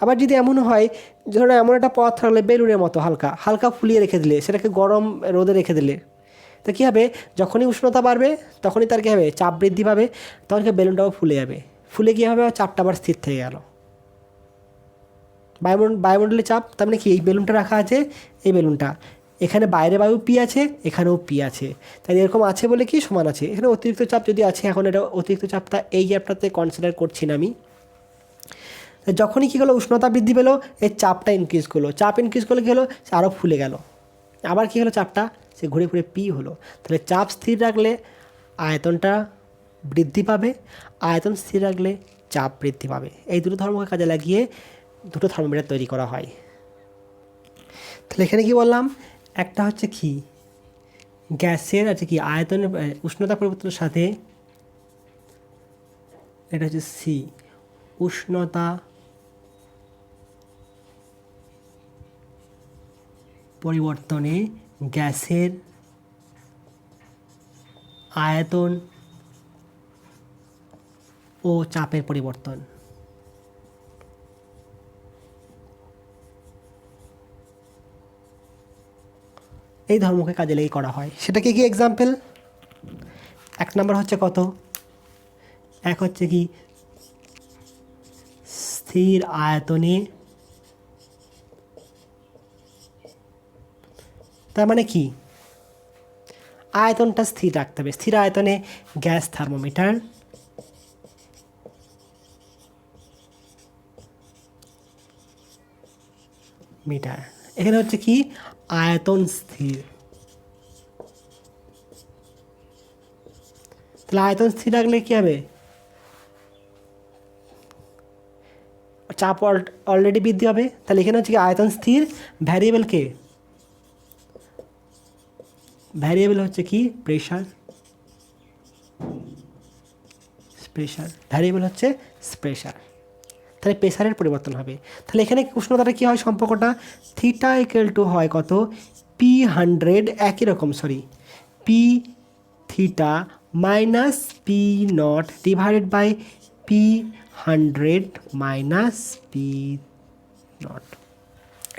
আবার যদি এমন হয়, ধরো এমন একটা পদার্থ থাকলে বেলুনের মতো হালকা হালকা ফুলিয়ে রেখে দিলে, সেটাকে গরম রোদে রেখে দিলে, তো কী হবে যখনই উষ্ণতা বাড়বে তখনই তার কী হবে চাপ বৃদ্ধি পাবে, তখন বেলুনটাও ফুলে যাবে, ফুলে কী হবে চাপটা আবার স্থির থেকে গেল। বায়ুমণ্ডলের চাপ তার মানে কি, এই বেলুনটা রাখা আছে, এই বেলুনটা এখানে বাইরে বায়ু পি আছে, এখানেও পি আছে, তাই এরকম আছে বলে কি সমান আছে। এখানে অতিরিক্ত চাপ যদি আছে, এখন এটা অতিরিক্ত চাপটা এই গ্যাপটাতে কনসিডার করছি না আমি। যখনই কী হলো উষ্ণতা বৃদ্ধি পেলো এর চাপটা ইনক্রিজ করলো, চাপ ইনক্রিজ করলে কী হলো আরও ফুলে গেল, আবার কী হলো চাপটা সে ঘুরে ঘুরে পি হলো। তাহলে চাপ স্থির রাখলে আয়তনটা বৃদ্ধি পাবে, আয়তন স্থির রাখলে চাপ বৃদ্ধি পাবে। এই দুটো ধর্মকে কাজে লাগিয়ে দুটো থার্মোমিটার তৈরি করা হয়। তাহলে এখানে কি বললাম, একটা হচ্ছে কি গ্যাসের আছে কি আয়তনের উষ্ণতা পরিবর্তনের সাথে, এটা হচ্ছে সি উষ্ণতা পরিবর্তনে গ্যাসের আয়তন ও চাপের পরিবর্তন। এই ধর্মকে কাজে লেগে করা হয়। সেটাকে কি এক্সাম্পল, এক নম্বর হচ্ছে কত, এক হচ্ছে কি স্থির আয়তনে, তার মানে কি আয়তনটা স্থির রাখতে হবে, স্থির আয়তনে গ্যাস থার্মোমিটার মিটার। এখানে হচ্ছে কি আয়তন স্থির, তাহলে আয়তন স্থির রাখলে কী হবে, চাপ অলরেডি বৃদ্ধি হবে। তাহলে এখানে হচ্ছে কি আয়তন স্থির, ভ্যারিয়েবল কে, ভ্যারিয়েবল হচ্ছে কি প্রেশার, ভ্যারিয়েবল হচ্ছে প্রেশার। তাহলে প্রেশারের পরিবর্তন হবে। তাহলে এখানে উষ্ণতাটা কী হয়, সম্পর্কটা থিটা ইকুয়াল টু হয় কত, P100 একই রকম, P theta minus P0 divided by P100 minus P0।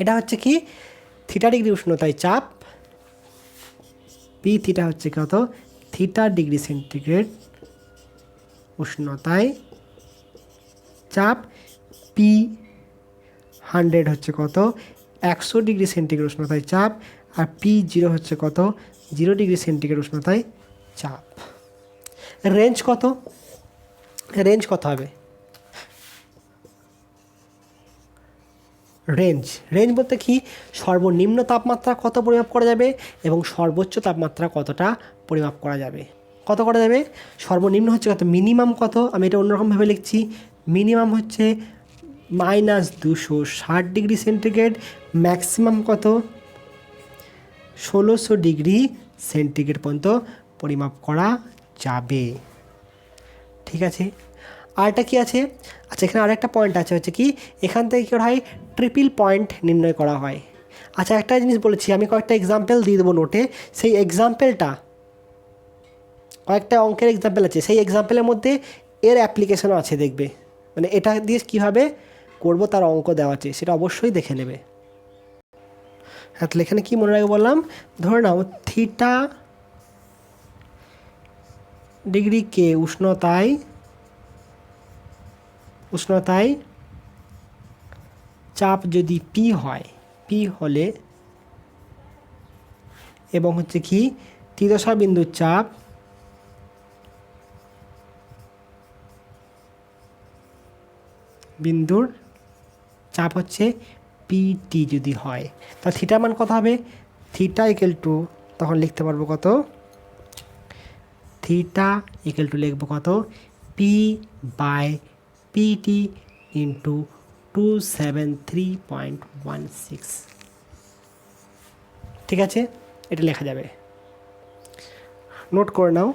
এটা হচ্ছে কি থিটা ডিগ্রি উষ্ণতায় চাপ, পি থিটা হচ্ছে কত, থিটা ডিগ্রি সেন্টিগ্রেড উষ্ণতায় চাপ, P100 হচ্ছে কত, 100 ডিগ্রি সেন্টিগ্রেড উষ্ণতায় চাপ, আর P0 হচ্ছে কত, 0 ডিগ্রি সেন্টিগ্রেড উষ্ণতায় চাপ। রেঞ্জ কত, রেঞ্জ কত হবে, রেঞ্জ বলতে কি সর্বনিম্ন তাপমাত্রা কত পরিমাপ করা যাবে এবং সর্বোচ্চ তাপমাত্রা কতটা পরিমাপ করা যাবে, কত করা যাবে। সর্বনিম্ন হচ্ছে কত, মিনিমাম কত, আমি এটা অন্যরকমভাবে লিখছি, মিনিমাম হচ্ছে -260 ডিগ্রি সেন্টিগ্রেড, ম্যাক্সিমাম কত 1600 ডিগ্রি সেন্টিগ্রেড পর্যন্ত পরিমাপ করা যাবে। ঠিক আছে, আরটা কি আছে, আচ্ছা এখানে আরেকটা পয়েন্ট আছে, হচ্ছে কি এখান থেকে কী হয় ট্রিপল পয়েন্ট নির্ণয় করা হয়। আচ্ছা একটা জিনিস বলেছি, আমি কয়েকটা এক্সাম্পল দিয়ে দেবো নোটে, সেই এক্সাম্পলটা কয়েকটা অঙ্কের এক্সাম্পল আছে, সেই এক্সাম্পলের মধ্যে এর অ্যাপ্লিকেশনও আছে, দেখবে মানে এটা দিয়ে কীভাবে করবো তার অঙ্ক দেওয়া আছে, সেটা অবশ্যই দেখে নেবে। হ্যাঁ, তাহলে এখানে কী মনে রাখবে বললাম, ধরে নাও থিটা ডিগ্রি কে উষ্ণতায় চাপ যদি পি হয়, পি হলে এবং হচ্ছে কি ত্রিদশা বিন্দুর চাপ হচ্ছে পিটি যদি হয়, তা থিটা মান কত হবে, থিটা ইকুয়াল টু তখন লিখতে পারবো কত, থিটা ইকুয়াল টু লিখবো কত, পি বাই পিটি ইন্টু 273.16। ঠিক আছে, এটা লেখা যাবে, নোট করে নাও।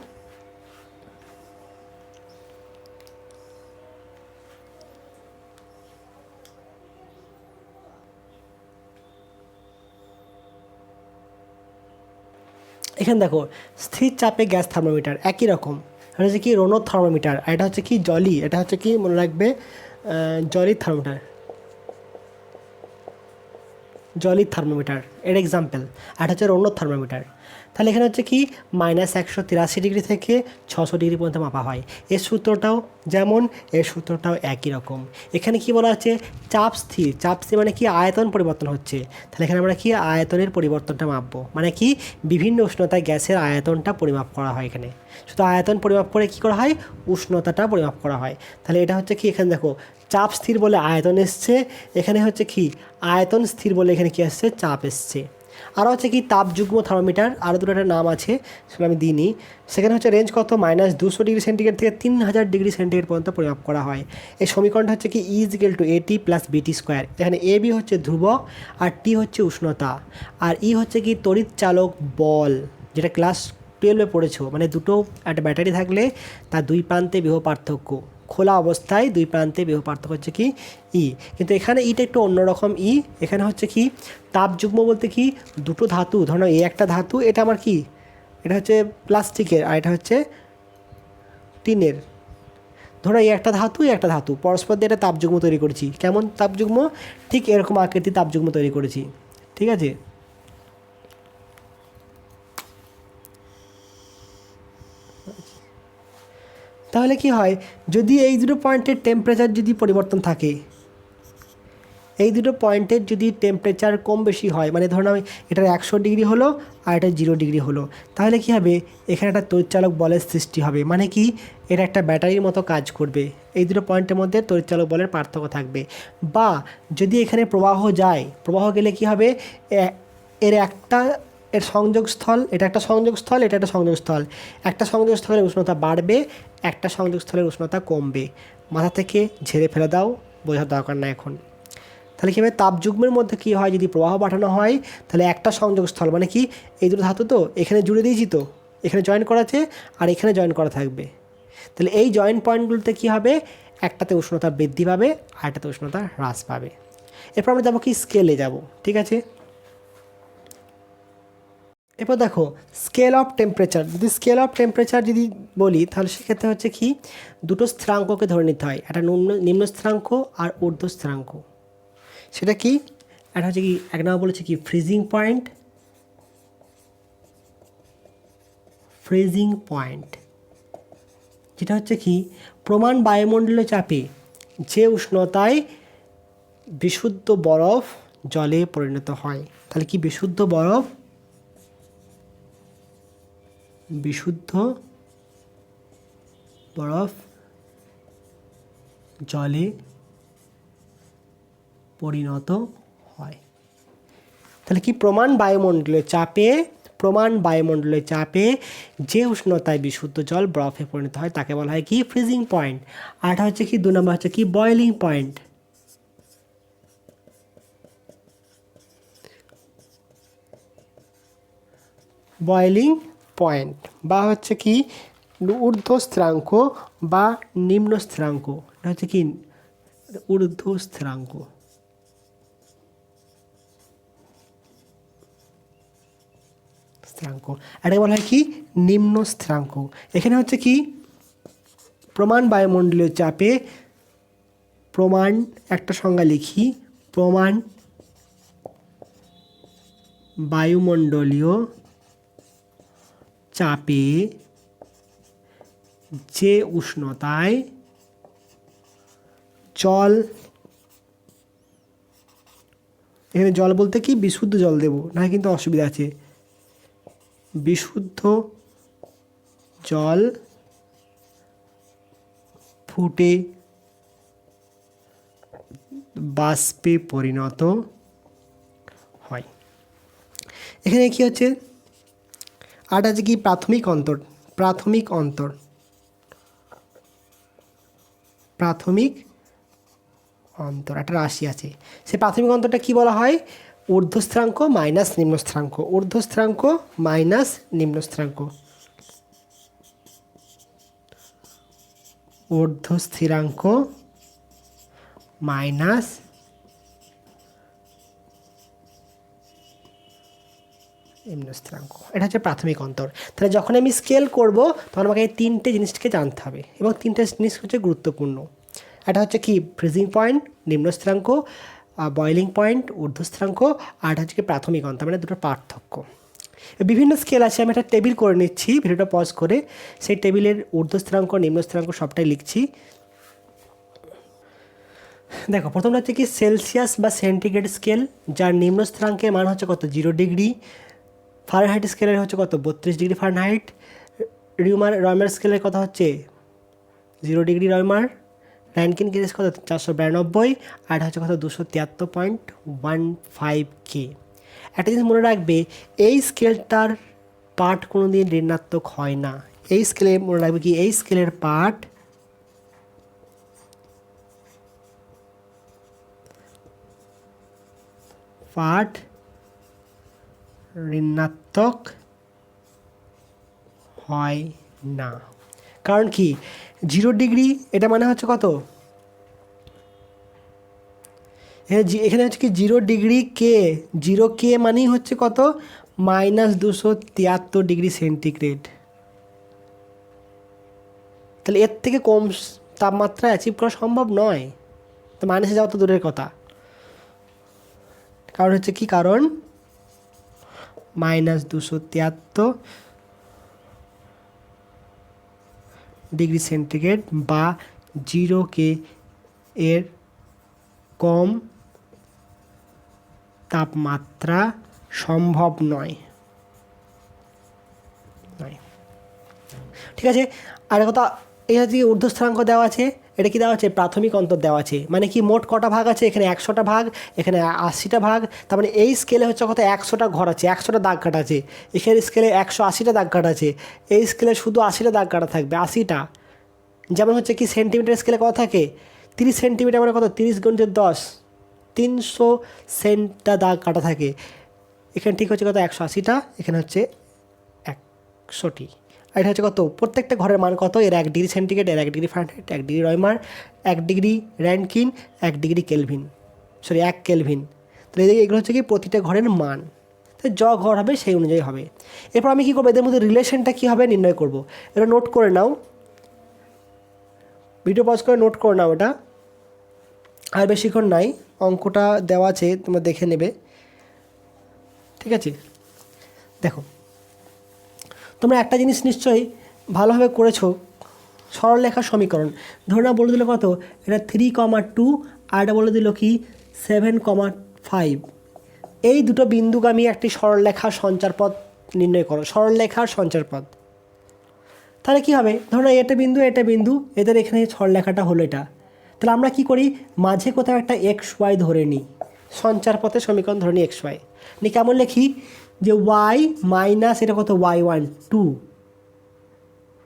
এখানে দেখো স্থির চাপে গ্যাস থার্মোমিটার একই রকম, এটা হচ্ছে কি রোনর থার্মোমিটার, আর এটা হচ্ছে কি জলি, এটা হচ্ছে কি মনে রাখবে জলির থার্মোমিটার এর এক্সাম্পল, আর এটা হচ্ছে রোনর থার্মোমিটার। তাহলে এখানে হচ্ছে কি -183 ডিগ্রি থেকে 600 ডিগ্রি পর্যন্ত মাপা হয়, এর সূত্রটাও যেমন এর সূত্রটাও একই রকম। এখানে কি বলা আছে, চাপ স্থির মানে কি আয়তন পরিবর্তন হচ্ছে, তাহলে এখানে আমরা কি আয়তনের পরিবর্তনটা মাপবো, মানে কি বিভিন্ন উষ্ণতায় গ্যাসের আয়তনটা পরিমাপ করা হয়, এখানে শুধু আয়তন পরিমাপ করে কি করা হয়, উষ্ণতাটা পরিমাপ করা হয়। তাহলে এটা হচ্ছে কি এখানে দেখো চাপ স্থির বলে আয়তন এসছে, এখানে হচ্ছে কি আয়তন স্থির বলে এখানে কি আসছে, চাপ এসছে। আরও হচ্ছে কি তাপযুগ্ম থার্মোমিটার, আরও দুটো একটা নাম আছে সেটা আমি দিইনি। সেখানে হচ্ছে রেঞ্জ কত, -200 ডিগ্রি সেন্টিগ্রেড থেকে 3000 ডিগ্রি সেন্টিগ্রেড পর্যন্ত পরিমাপ করা হয়। এই সমীকরণটা হচ্ছে কি E=AT + BT²। এখানে AB হচ্ছে ধ্রুবক আর T হচ্ছে উষ্ণতা, আর E হচ্ছে কি তড়িৎ চালক বল, যেটা ক্লাস 12-এ পড়েছো, মানে দুটো একটা ব্যাটারি থাকলে তার দুই প্রান্তে বিভব পার্থক্য, খোলা অবস্থায় দুই প্রান্তে বিভব পার্থক্য হচ্ছে কি ই, কিন্তু এখানে ইটা একটু অন্যরকম ই। এখানে হচ্ছে কি তাপযুগ্ম বলতে কি দুটো ধাতু, ধরো এই একটা ধাতু, এটা আমার কি এটা হচ্ছে প্লাস্টিকের আর এটা হচ্ছে টিনের, ধরো এই একটা ধাতু পরস্পর দিয়ে একটা তাপযুগ্ম তৈরি করেছি, কেমন তাপযুগ্ম, ঠিক এরকম আকৃতি তাপযুগ্ম তৈরি করেছি। ঠিক আছে, তাহলে কি হয়, যদি এই দুটো পয়েন্টের টেম্পারেচার যদি পরিবর্তন থাকে, এই দুটো পয়েন্টের যদি টেম্পারেচার কম বেশি হয়, মানে ধরুন আমি এটার 100 ডিগ্রি হলো আর এটা 0 ডিগ্রি হলো, তাহলে কী হবে, এখানে একটা তড়িৎচালক বলের সৃষ্টি হবে, মানে কি এটা একটা ব্যাটারির মতো কাজ করবে। এই দুটো পয়েন্টের মধ্যে তড়িৎচালক বলের পার্থক্য থাকবে। বা যদি এখানে প্রবাহ যায়, প্রবাহ গেলে কি হবে, এর একটা এর সংযোগস্থল, এটা একটা সংযোগস্থল, এটা একটা সংযোগস্থল, একটা সংযোগস্থলের উষ্ণতা বাড়বে, একটা সংযোগস্থলের উষ্ণতা কমবে। মাথা থেকে ঝেড়ে ফেলে দাও, বোঝার দরকার না এখন। তাহলে কী হবে, তাপযুগ্মের মধ্যে কী হয়, যদি প্রবাহ পাঠানো হয় তাহলে একটা সংযোগস্থল, মানে কি এই দুটো ধাতু তো এখানে জুড়ে দিয়েছি, তো এখানে জয়েন করা আছে আর এখানে জয়েন করা থাকবে। তাহলে এই জয়েন্ট পয়েন্টগুলোতে কী হবে, একটাতে উষ্ণতা বৃদ্ধি পাবে আর একটাতে উষ্ণতা হ্রাস পাবে। এরপর আমরা যাবো কি স্কেলে যাব, ঠিক আছে। এরপর দেখো স্কেল অফ টেম্পারেচার, যদি স্কেল অফ টেম্পারেচার যদি বলি তাহলে সেক্ষেত্রে হচ্ছে কি, দুটো স্থিরাঙ্ককে ধরে নিতে হয়, একটা নিম্ন স্থিরাঙ্ক আর ঊর্ধ্ব স্থিরাঙ্ক। সেটা কি, একটা হচ্ছে কি, এক নম্বর বলেছে কি ফ্রিজিং পয়েন্ট, ফ্রিজিং পয়েন্ট যেটা হচ্ছে কি প্রমাণ বায়ুমণ্ডলীয় চাপে যে উষ্ণতায় বিশুদ্ধ বরফ জলে পরিণত হয়। তাহলে কি বিশুদ্ধ বরফ, বিশুদ্ধ বরফ জলে পরিণত হয়। তাহলে কি প্রমাণ বায়ুমণ্ডলীয় চাপে, প্রমাণ বায়ুমণ্ডলীয় চাপে যে উষ্ণতায় বিশুদ্ধ জল বরফে পরিণত হয় তাকে বলা হয় কি ফ্রিজিং পয়েন্ট। আরটা হচ্ছে কি 2 নম্বর হচ্ছে কি বয়েলিং পয়েন্ট। বয়েলিং পয়েন্ট বা হচ্ছে কি ঊর্ধ্ব স্থিরাঙ্ক বা নিম্ন স্থিরাঙ্ক, এটা হচ্ছে কি ঊর্ধ্ব স্থিরাঙ্ক। স্থিরাঙ্ক এটাকে বলা হয় কি নিম্ন স্থিরাঙ্ক। এখানে হচ্ছে কি প্রমাণ বায়ুমণ্ডলীয় চাপে, প্রমাণ একটা সংজ্ঞা লিখি, প্রমাণ বায়ুমণ্ডলীয় চাপে যে উষ্ণতায় জল, এখানে জল বলতে কি বিশুদ্ধ জল দেব না, কিন্তু অসুবিধা আছে, বিশুদ্ধ জল ফুটে বাষ্পে পরিণত হয়। এখানে কি হচ্ছে, আর আছে কি প্রাথমিক অন্তর, প্রাথমিক অন্তর, প্রাথমিক অন্তর একটা রাশি আছে, সেই প্রাথমিক অন্তরটা কি বলা হয়, ঊর্ধ্বস্থিরাঙ্ক মাইনাস নিম্নস্থিরাঙ্ক, ঊর্ধ্বস্থিরাঙ্ক মাইনাস নিম্নস্থিরাঙ্ক, ঊর্ধ্বস্থিরাঙ্ক মাইনাস নিম্নস্থিরাঙ্ক, এটা হচ্ছে প্রাথমিক অন্তর। তাহলে যখন আমি স্কেল করব তখন আমাকে এই তিনটে জিনিসকে জানতে হবে, এবং তিনটে জিনিস হচ্ছে গুরুত্বপূর্ণ। এটা হচ্ছে কি ফ্রিজিং পয়েন্ট নিম্নস্থিরাঙ্ক, বয়েলিং পয়েন্ট ঊর্ধ্বস্থিরাঙ্ক, আর এটা হচ্ছে কি প্রাথমিক অন্তর, মানে দুটো পার্থক্য। বিভিন্ন স্কেল আছে, আমি একটা টেবিল করে নিচ্ছি ভিডিওটা পজ করে, সেই টেবিলের ঊর্ধ্বস্থিরাঙ্ক নিম্নস্থিরাঙ্ক সবটাই লিখছি। দেখো প্রথমটা হচ্ছে কি সেলসিয়াস বা সেন্টিগ্রেড স্কেল, যার নিম্নস্থিরাঙ্কের মান হচ্ছে কত 0 ডিগ্রি, ফারেনহাইট স্কেলের হচ্ছে কত 32 ডিগ্রি ফারেনহাইট, রয়মার স্কেলের কথা হচ্ছে 0 ডিগ্রি রয়মার, র্যাঙ্কিন গেজ কত 492, আর হচ্ছে কত 273.15 কে। একটা জিনিস মনে রাখবে, এই স্কেলটার পার্ট কোনো দিন ঋণাত্মক হয় না, এই স্কেলে মনে রাখবে কি এই স্কেলের পার্ট ঋণাত্মক হয় না। কারণ কি 0 ডিগ্রি এটা মানে হচ্ছে কত, এখানে হচ্ছে কি 0 ডিগ্রি কে, 0 কে মানেই হচ্ছে কত -273 ডিগ্রি সেন্টিগ্রেড। তাহলে এর থেকে কম তাপমাত্রা অ্যাচিভ করা সম্ভব নয়, তো মাইনাসে যাওয়া তো দূরের কথা। কারণ হচ্ছে কি, কারণ -273 ডিগ্রি সেন্টিগ্রেড বা 0 কে এর কম তাপমাত্রা সম্ভব নয়। ঠিক আছে, আর কথা এই হচ্ছে ঊর্ধ্বস্থানাঙ্ক দেওয়া আছে, এটা কি দেওয়া আছে, প্রাথমিক অন্তর দেওয়া আছে, মানে কি মোট কটা ভাগ আছে, এখানে 100টা ভাগ, এখানে 80টা ভাগ, তার মানে এই স্কেলে হচ্ছে কত 100টা ঘর আছে, 100টা দাগ কাটা আছে, এখানে স্কেলে 180টা দাগ কাটা আছে, এই স্কেলে শুধু 80টা দাগ কাটা থাকবে, 80টা। যেমন হচ্ছে কি সেন্টিমিটার স্কেলে কত থাকে, 30 সেন্টিমিটার মানে কত, 30 × 10, 300 সেন্টটা দাগ কাটা থাকে, এখানে ঠিক হচ্ছে কত 180টা, এখানে হচ্ছে 100টি। আর এটা হচ্ছে কত, প্রত্যেকটা ঘরের মান কত, এর 1 ডিগ্রি সেন্টিগ্রেড, এর 1 degree Fahrenheit, 1 degree Reaumur, 1 degree Rankine, 1 degree Kelvin, 1 Kelvin. তাহলে এগুলো হচ্ছে কি প্রতিটা ঘরের মান, তো ঘর হবে সেই অনুযায়ী হবে। এরপর আমি কী করবো, এদের মধ্যে রিলেশনটা কী হবে নির্ণয় করব। এটা নোট করে নাও, ভিডিও পজ করে নোট করে নাও, এটা আর বেশিক্ষণ নাই, অঙ্কটা দেওয়া আছে তোমরা দেখে নেবে। ঠিক আছে, দেখো তোমরা একটা জিনিস নিশ্চয়ই ভালোভাবে করেছো, সরলরেখার সমীকরণ ধরে না বলে দিল কত, এটা 3,2 আর এটা বলে দিল কি 7,5। এই দুটো বিন্দুগামী একটি সরলরেখার সঞ্চারপথ নির্ণয় করো, সরলরেখার সঞ্চারপথ। তাহলে কী হবে, ধরো এটা বিন্দু এটা বিন্দু, এদের এখানে সরলরেখাটা হলো এটা, তাহলে আমরা কি করি, মাঝে কোথাও একটা XY ধরে নিই, সঞ্চারপথের সমীকরণ ধরে নিই XY নিয়ে কেমন লিখি, যে y মাইনাস এটা কত y1 2,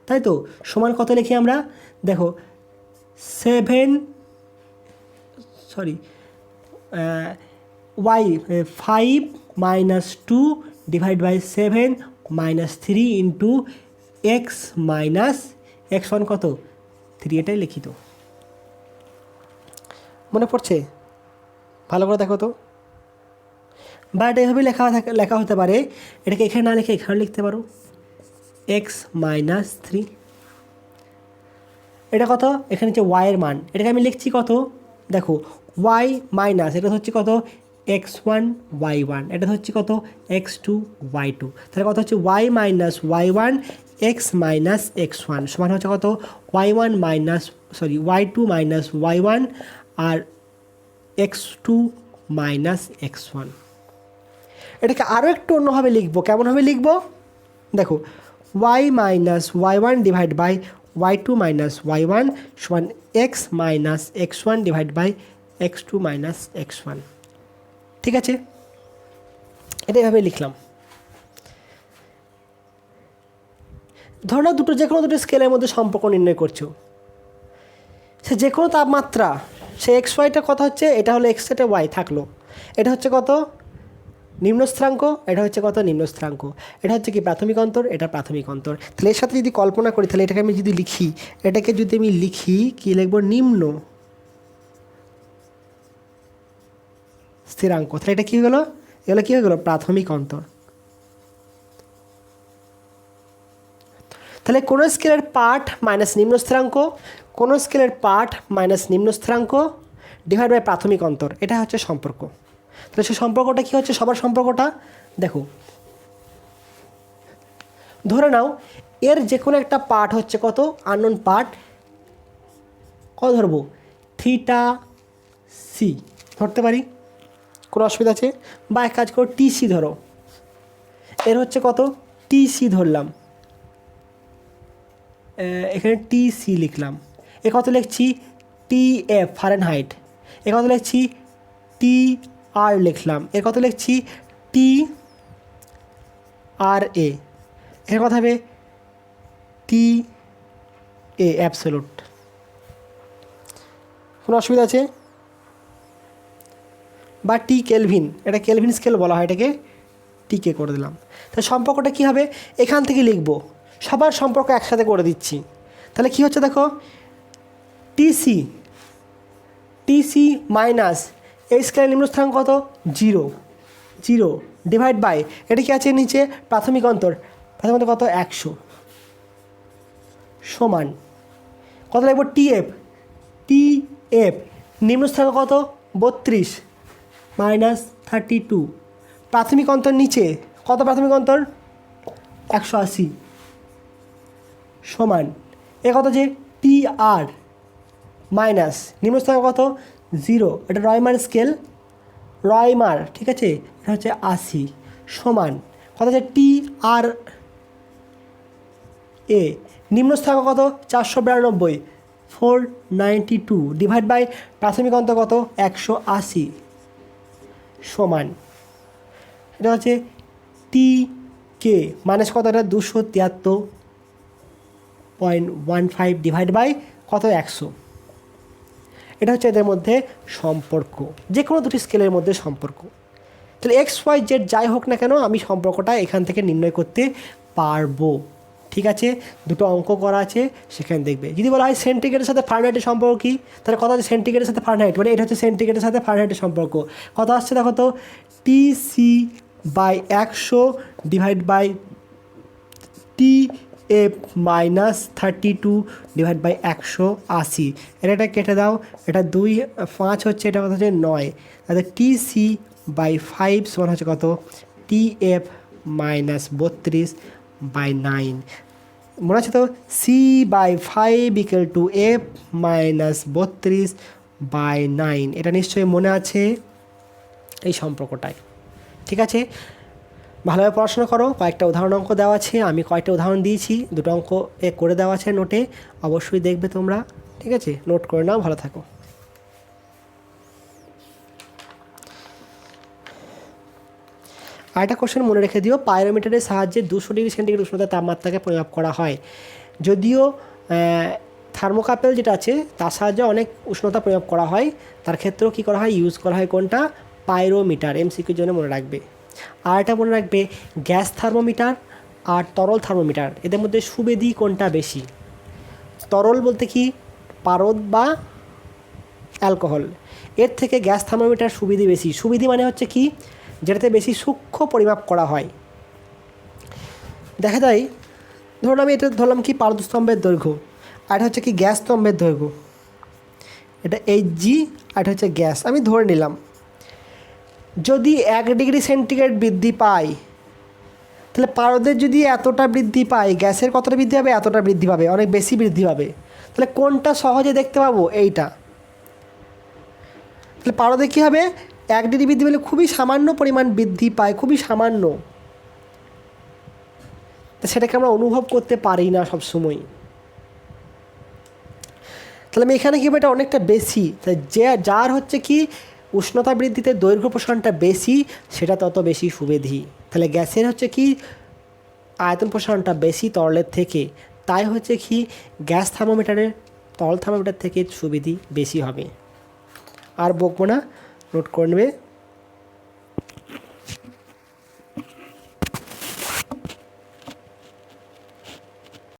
তাই তো, সমান কত লিখি আমরা, দেখো 5 minus 2 divide by 7 minus 3 into x minus x1 কত 3, এটাই লিখিত, মনে পড়ছে, ভালো করে দেখো তো। বা এটা এভাবে লেখা হতে পারে, এটাকে এখানে না লিখে এখানে লিখতে পারো, এক্স মাইনাস 3, এটা কত, এখানে হচ্ছে ওয়াইয়ের মান, এটাকে আমি লিখছি কত, দেখো ওয়াই মাইনাস এটা হচ্ছে কত x1 y1, এটা হচ্ছে কত x2 y2, তাহলে কত হচ্ছে y minus y1 x minus x1 সমান হচ্ছে কত y1 minus y2 minus y1 আর x2 মাইনাস x1। এটাকে আরও একটু অন্যভাবে লিখবো, কেমনভাবে লিখবো, দেখো y minus y1 divide by y2 minus y1 সমান x minus x1 divide by x2 minus x1। ঠিক আছে, এটা এভাবে লিখলাম। ধরো না দুটো যে কোনো দুটো স্কেলের মধ্যে সম্পর্ক নির্ণয় করছো, সে যে কোনো তাপমাত্রা, সে এক্স ওয়াইটা কত হচ্ছে, এটা হলো এক্স, এটা ওয়াই থাকলো, এটা হচ্ছে কত নিম্নস্থানাঙ্ক, এটা হচ্ছে কত নিম্নস্থানাঙ্ক, এটা হচ্ছে কি প্রাথমিক অন্তর, এটা প্রাথমিক অন্তর। তাহলে এর সাথে যদি কল্পনা করি, তাহলে এটাকে আমি যদি লিখি, এটাকে যদি আমি লিখি কী লিখবো, নিম্ন স্থিরাঙ্ক, তাহলে এটা কী হলো, এগুলো কী হয়ে গেলো প্রাথমিক অন্তর। তাহলে কোনো স্কেলের পাঠ মাইনাস নিম্ন স্থিরাঙ্ক, কোনো স্কেলের পাঠ মাইনাস নিম্ন স্থিরাঙ্ক ডিভাইড বাই প্রাথমিক অন্তর, এটা হচ্ছে সম্পর্ক। তাহলে সে সম্পর্কটা কী হচ্ছে, সবার সম্পর্কটা দেখো, ধরে নাও এর যে কোনো একটা পাঠ হচ্ছে কত আননোন পাঠ, কত ধরবো থিটা সি ধরতে পারি, কোনো অসুবিধা আছে, বা এক কাজ করো টিসি ধরো, এর হচ্ছে কত টিসি ধরলাম, এখানে টিসি লিখলাম, এ কত লিখছি টিএফ ফারেনহাইট, এ কত লিখছি টি আর লিখলাম, এর কত লিখছি টি আর এ, এর কথা হবে টি এ অ্যাবসোলুট। কোনো অসুবিধা আছে, বা টি কেলভিন, এটা কেলভিন স্কেল বলা হয়, এটাকে টিকে করে দিলাম। তাহলে সম্পর্কটা কী হবে, এখান থেকে লিখব, সবার সম্পর্ক একসাথে করে দিচ্ছি। তাহলে কী হচ্ছে দেখো, টিসি টিসি মাইনাস এই স্কেলের নিম্নস্থানাঙ্ক কত 0 ডিভাইড বাই এটা কি আছে নিচে প্রাথমিক অন্তর, প্রাথমিক অন্তর কত 100 সমান কত লাগবে টিএফ নিম্নস্থানাঙ্ক কত 32 মাইনাস 32, প্রাথমিক অন্তর নিচে কত প্রাথমিক অন্তর 180 সমান এ কত যে টি আর মাইনাস নিম্নস্থানাঙ্ক কত 0, এটা রয়মার স্কেল, রয়মার, ঠিক আছে, এটা হচ্ছে 80 সমান কত হচ্ছে টি আর এ নিম্ন স্থানাঙ্ক কত 492 492 ডিভাইড বাই প্রাথমিক অন্তর কত 180 সমান এটা হচ্ছে টি কে মাইনাস কত এটা 273.15 ডিভাইড বাই কত 100। এটা হচ্ছে এদের মধ্যে সম্পর্ক, যে কোনো দুটি স্কেলের মধ্যে সম্পর্ক। তাহলে এক্স ওয়াই জেড যাই হোক না কেন আমি সম্পর্কটা এখান থেকে নির্ণয় করতে পারবো। ঠিক আছে, দুটো অঙ্ক করা আছে সেখানে দেখবে। যদি বলা হয় সেন্টিগ্রেডের সাথে ফারেনহাইটের সম্পর্ক কী, তাহলে কত আছে সেন্টিগ্রেডের সাথে ফারেনহাইট, মানে এটা হচ্ছে সেন্টিগ্রেডের সাথে ফারেনহাইটের সম্পর্ক। কত আসছে দেখো তো TC by 100 divide by TF minus 32 divide by 180। এটা কেটে দাও, এটা 2 5 হচ্ছে, এটা কত হচ্ছে 9। তাহলে TC বাই 5 সমান হচ্ছে কত TF মাইনাস 32 বাই 9। মনে আছে তো C by 5 equal to F minus 32 by 9। এটা নিশ্চয়ই মনে আছে এই সম্পর্কটাই। ঠিক আছে, ভালোভাবে পড়াশোনা করো। কয়েকটা উদাহরণ অঙ্ক দেওয়া আছে, আমি কয়েকটা উদাহরণ দিয়েছি, দুটো অঙ্ক করে দেওয়া আছে নোটে, অবশ্যই দেখবে তোমরা। ঠিক আছে, নোট করে নাও, ভালো থাকো। আরেকটা কোশ্চেন মনে রেখে দিও, পাইরোমিটারের সাহায্যে 200 ডিগ্রি সেন্টিগ্রেড উষ্ণতার তাপমাত্রাকে পরিমাপ করা হয়। যদিও থার্মোকাপেল যেটা আছে তার সাহায্যে অনেক উষ্ণতা পরিমাপ করা হয়, তার ক্ষেত্রেও কী করা হয়, ইউজ করা হয় কোনটা, পাইরোমিটার। এমসিকিউর জন্য মনে রাখবে। আর এটা মনে রাখবে, গ্যাস থার্মোমিটার আর তরল থার্মোমিটার এদের মধ্যে সুবিধি কোনটা বেশি। তরল বলতে কি পারদ বা অ্যালকোহল, এর থেকে গ্যাস থার্মোমিটার সুবিধি বেশি। সুবিধি মানে হচ্ছে কি, যেটাতে বেশি সূক্ষ্ম পরিমাপ করা হয়। দেখা যায়, ধরুন আমি এটা ধরলাম কি পারদ স্তম্ভের দৈর্ঘ্য, আর এটা হচ্ছে কি গ্যাস স্তম্ভের দৈর্ঘ্য, এটা HG আর এটা হচ্ছে গ্যাস, আমি ধরে নিলাম। যদি 1 ডিগ্রি সেন্টিগ্রেড বৃদ্ধি পায়, তাহলে পারদের যদি এতটা বৃদ্ধি পায়, গ্যাসের কতটা বৃদ্ধি পাবে, এতটা বৃদ্ধি পাবে, অনেক বেশি বৃদ্ধি পাবে। তাহলে কোনটা সহজে দেখতে পাবো, এইটা। তাহলে পারদে কী হবে, 1 ডিগ্রি বৃদ্ধি পেলে খুবই সামান্য পরিমাণ বৃদ্ধি পায়, খুবই সামান্য, সেটাকে আমরা অনুভব করতে পারি না সবসময়। তাহলে আমি এখানে কী হবে, এটা অনেকটা বেশি, তাই যার হচ্ছে কি উষ্ণতা বৃদ্ধিতে দৈর্ঘ্য প্রসারণটা বেশি, সেটা তত বেশি সুবিধি। তাহলে গ্যাসের হচ্ছে কি আয়তন প্রসারণটা বেশি তরলের থেকে, তাই হচ্ছে কি গ্যাস থার্মোমিটারের তরল থার্মোমিটার থেকে সুবিধি বেশি হবে। আর বকবো না, নোট করে নেবে।